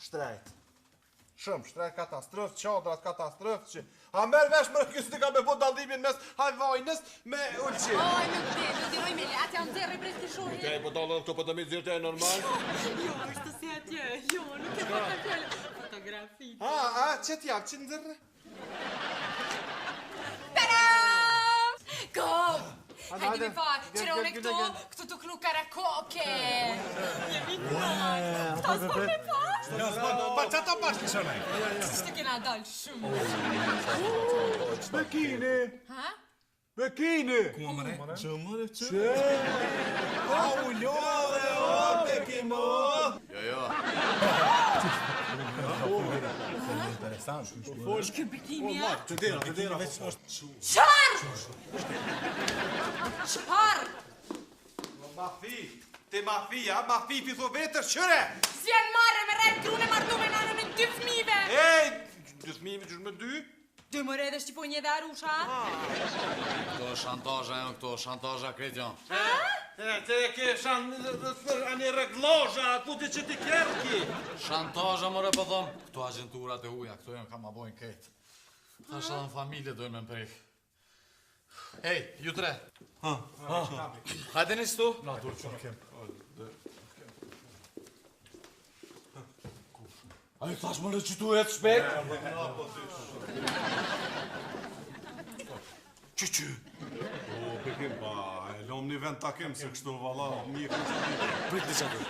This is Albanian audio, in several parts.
Shtrejt. Shumë, shtrejt katastrofë, qadrat katastrofë që... A merë vesh më kësë të ka me po dallimin mes hajvajnës me ullqin. Oj, nuk diroj me le, atja në zerë i brez të shohi. Te, po dalën këto po të mi zirë të e normal? Jo, është si atje, jo, nuk e pa të fjallë. Fotografi. Që t'javë, që në zërë? Tadam! Kom! Hajde me pa, qëra unë këtu të knu karakoke. Jemi këta, ta s'pa me pa. Pa që ta pashtë shonaj? Qështë kena dalë shumë. Bekini! Ha? Bekini! Ku më re? Që mëre që? A u ljore, o, Bekimo! Jo. Interesant. Shkë bikini, ja? Të dira. Qarë! Qarë! Mafi, pitho vetër, qëre! Si janë marrë me rejtë krune martu me nane me 2 fmive! Ej, 2 fmive qështë me 2? Dë më redhe shqipoj një dhe arusha? Këto shantazha janë, këto shantazha kretjon. Te ke anë reglozha, ku ti që ti kerki? Shantazha more po thom, këto agenturat e huja, këto janë ka ma bojnë ketë. Thasha dhe në familje dojnë me më prejkë. Hej, ju tre. Hajde një stu. Na, dur që në kem. Ajo thash më në që tu e të shpek. Që? O, Bekim, pa, e lom një vend takim, se kështu vala, një këtë. Prit një qatë.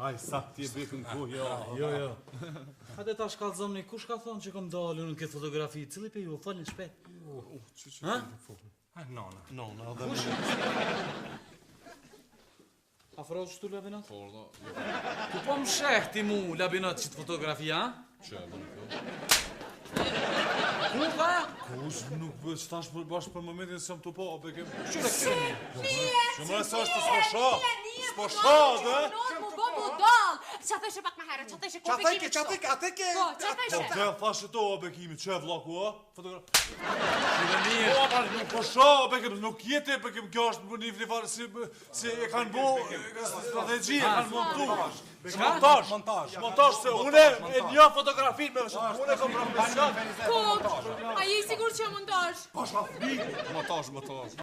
Haj, sa ti e Bekim ku, Jo. Hajde ta shkallëzëm një, kush ka thonë që kom dalë në këtë fotografi, cili pe ju, falin shpet. Ha? Nona, dhe me... Afro që tu labinat? Ku po më sheh ti mu labinat që të fotografi, ha? Që, Ku ka? Kush nuk bësh tash për bashkë për momentin se më të po, Bekim. Qyre këni? Që më sa është s'po sho, dhe? Mu bo mu dal! Qa theshe pak ma herë, qa theshe ko Bekimi qëto? Ate ke... Po, qa Po, theshe? të thashe to, Bekimi, që e vlaku, o? Qyre një. Po, pa, nuk po sho, Bekim, nuk jete, Bekim, kjo është një farë, si e kanë bo strategji, e kanë montu. Montaż, se une e një fotografin me vëshë, une kom profesion. Kok, a je i sigur që montaż? Montaż.